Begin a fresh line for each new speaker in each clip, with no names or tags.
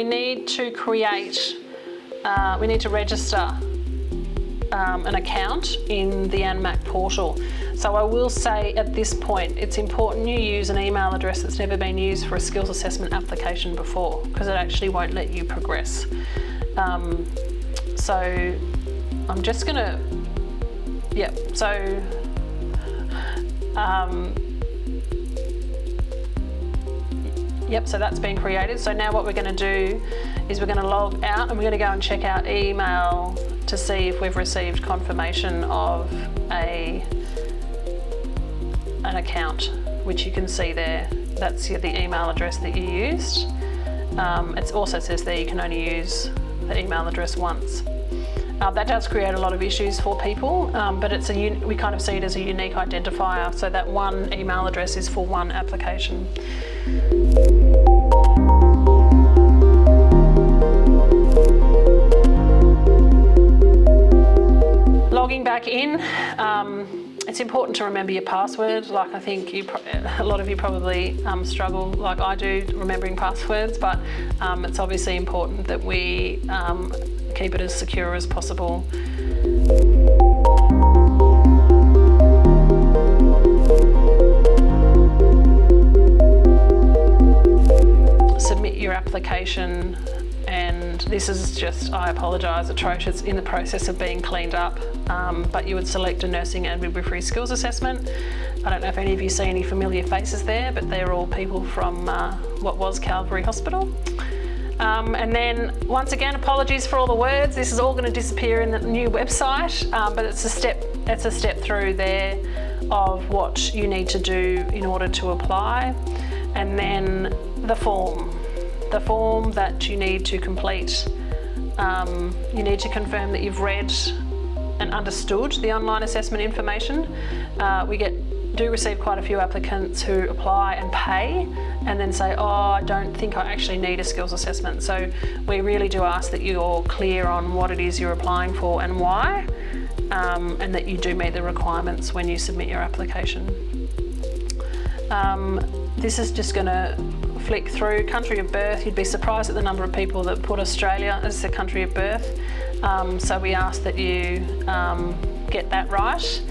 we need to create, we need to register an account in the Anmac portal. So I will say at this point, it's important you use an email address that's never been used for a skills assessment application before, because it actually won't let you progress. So I'm just gonna, so that's been created. So now what we're going to do is we're going to log out and we're going to go and check our email to see if we've received confirmation of an account, which you can see there. That's the email address that you used. It also says there you can only use the email address once. That does create a lot of issues for people, but we kind of see it as a unique identifier, so that one email address is for one application. Logging back in, it's important to remember your password. Like I think a lot of you probably struggle, like I do, remembering passwords, but it's obviously important that we keep it as secure as possible. Submit your application, and this is just, I apologise, atrocious, in the process of being cleaned up, but you would select a nursing and midwifery skills assessment. I don't know if any of you see any familiar faces there, but they're all people from what was 𝗂𝗏 Hospital. And then once again, apologies for all the words. This is all going to disappear in the new website, but it's a step through there of what you need to do in order to apply. And then the form that you need to complete. You need to confirm that you've read and understood the online assessment information. We do receive quite a few applicants who apply and pay and then say, oh, I don't think I actually need a skills assessment. So we really do ask that you're clear on what it is you're applying for and why, and that you do meet the requirements when you submit your application. This is just going to flick through country of birth. You'd be surprised at the number of people that put Australia as the country of birth. So we ask that you get that right.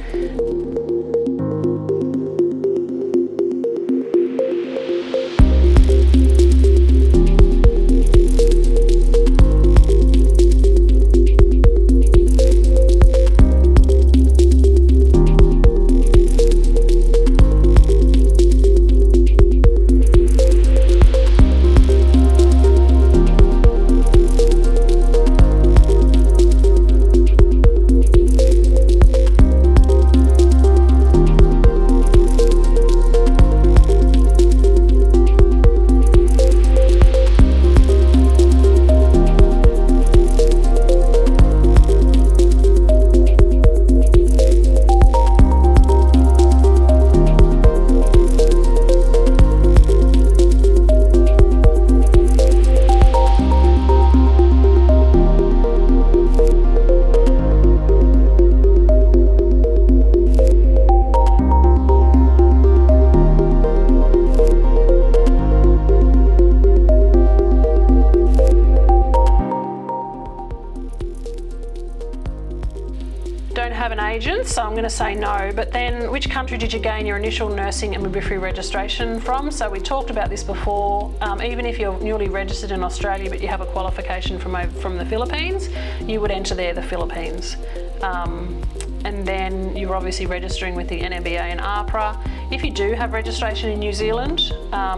So I'm going to say no, but then which country did you gain your initial nursing and midwifery registration from? So we talked about this before. Even if you're newly registered in Australia but you have a qualification from the Philippines, you would enter there the Philippines. And then you're obviously registering with the NMBA and AHPRA. If you do have registration in New Zealand,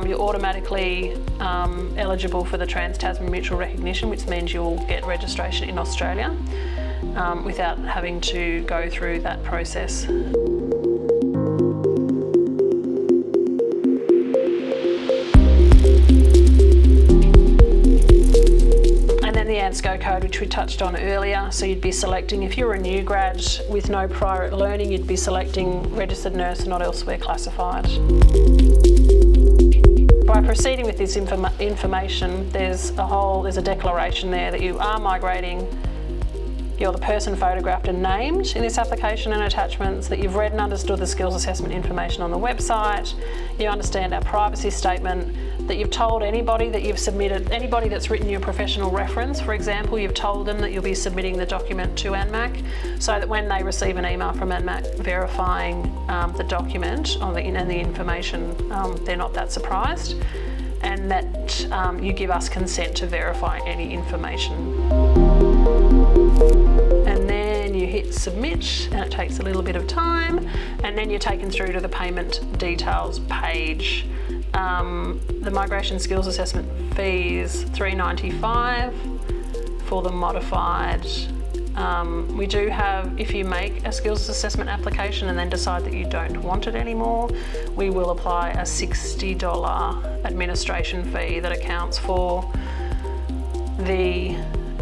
you're automatically eligible for the Trans-Tasman Mutual Recognition, which means you'll get registration in Australia without having to go through that process. The ANZSCO code, which we touched on earlier. So you'd be selecting, if you're a new grad with no prior learning, you'd be selecting registered nurse, not elsewhere classified. By proceeding with this information, there's a declaration there that you are migrating. You're the person photographed and named in this application and attachments, that you've read and understood the skills assessment information on the website, you understand our privacy statement, that you've told anybody that you've submitted, anybody that's written you a professional reference, for example, you've told them that you'll be submitting the document to Anmac, so that when they receive an email from Anmac verifying the document and the information, they're not that surprised, and that you give us consent to verify any information. And then you hit submit, and it takes a little bit of time, and then you're taken through to the payment details page. The migration skills assessment fee is $395 for the modified. We do have, if you make a skills assessment application and then decide that you don't want it anymore, we will apply a $60 administration fee that accounts for the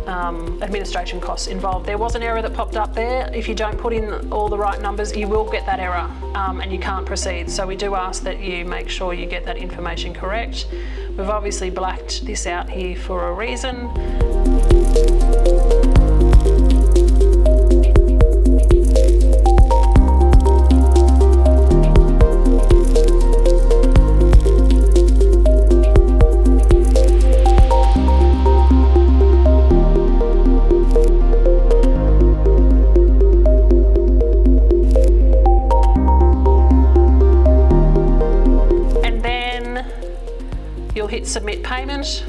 administration costs involved. There was an error that popped up there. If you don't put in all the right numbers, you will get that error and you can't proceed. So we do ask that you make sure you get that information correct. We've obviously blacked this out here for a reason. You'll hit submit payment.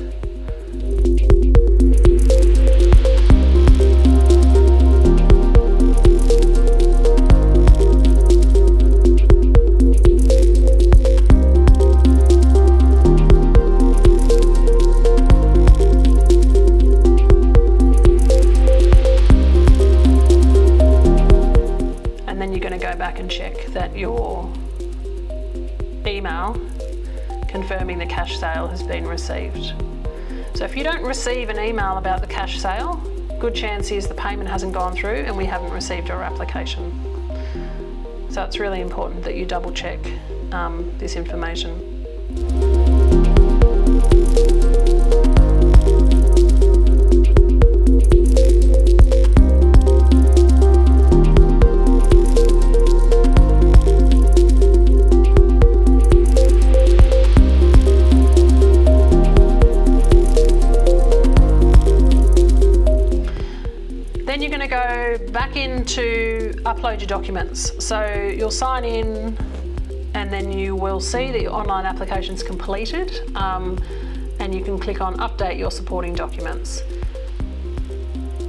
And then you're going to go back and check that your email confirming the cash sale has been received. So if you don't receive an email about the cash sale, good chance is the payment hasn't gone through and we haven't received your application. So it's really important that you double check this information. Then you're going to go back into upload your documents. So you'll sign in and then you will see that your online application's completed, and you can click on update your supporting documents.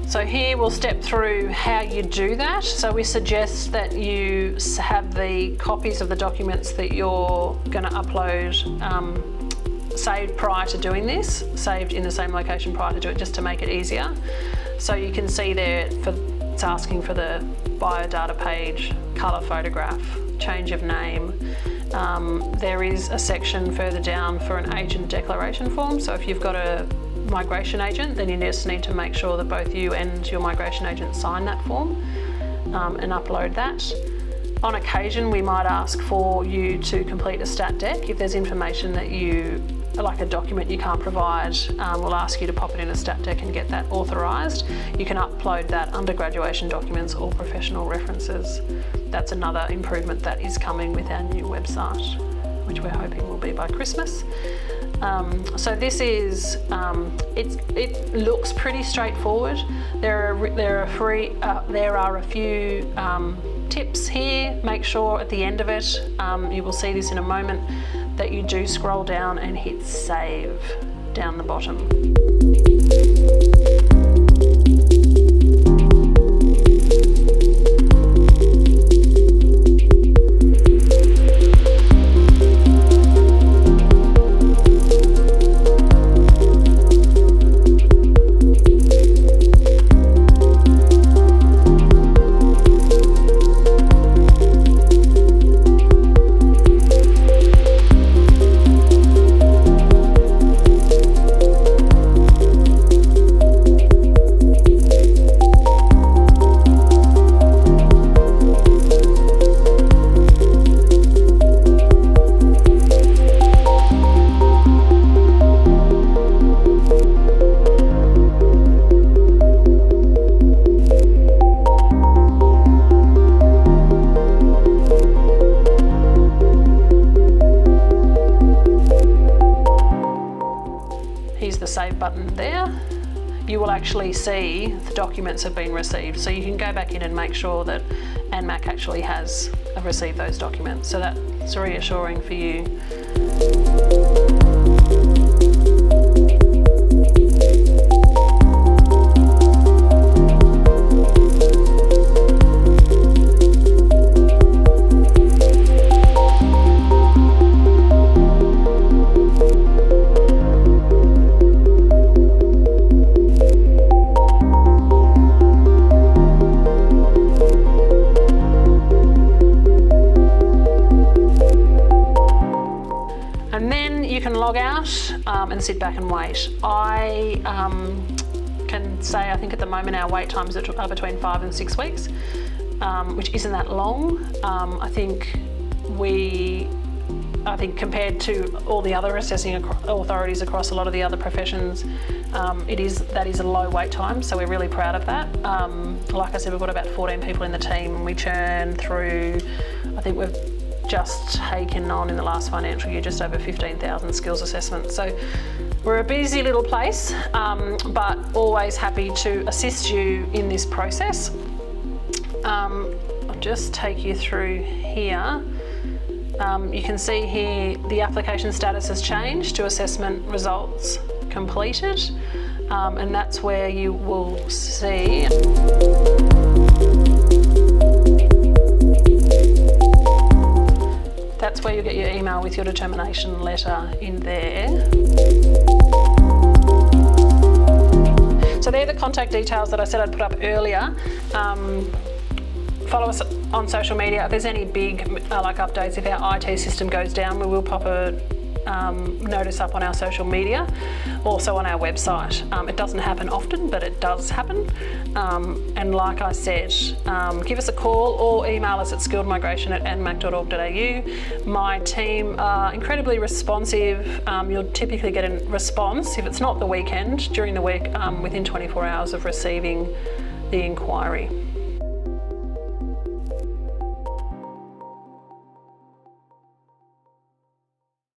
So here we'll step through how you do that. So we suggest that you have the copies of the documents that you're going to upload saved prior to doing this, saved in the same location prior to do it, just to make it easier. So you can see there, it's asking for the biodata page, colour photograph, change of name. There is a section further down for an agent declaration form. So if you've got a migration agent, then you just need to make sure that both you and your migration agent sign that form and upload that. On occasion, we might ask for you to complete a stat dec. If there's information that like a document you can't provide, we'll ask you to pop it in a stat dec and get that authorised. You can upload that under graduation documents or professional references. That's another improvement that is coming with our new website, which we're hoping will be by Christmas. So this is, it looks pretty straightforward. There are a few tips here. Make sure at the end of it, you will see this in a moment, that you do scroll down and hit save down the bottom. you will actually see the documents have been received. So you can go back in and make sure that Anmac actually has received those documents. So that's reassuring for you. And then you can log out and sit back and wait. I can say I think at the moment our wait times are between 5 and 6 weeks, which isn't that long. I think compared to all the other assessing authorities across a lot of the other professions, that is a low wait time, so we're really proud of that. Like I said, we've got about 14 people in the team. We churn through, I think we've just taken on in the last financial year just over 15,000 skills assessments. So we're a busy little place, but always happy to assist you in this process. I'll just take you through here. You can see here the application status has changed to assessment results completed, and that's where you will see that's where you get your email with your determination letter in there. So they're the contact details that I said I'd put up earlier. Follow us on social media. If there's any big updates, if our IT system goes down, we will pop a notice up on our social media, also on our website. It doesn't happen often, but it does happen. And like I said, give us a call or email us at skilledmigration@anmac.org.au. My team are incredibly responsive. You'll typically get a response, if it's not the weekend, during the week, within 24 hours of receiving the inquiry.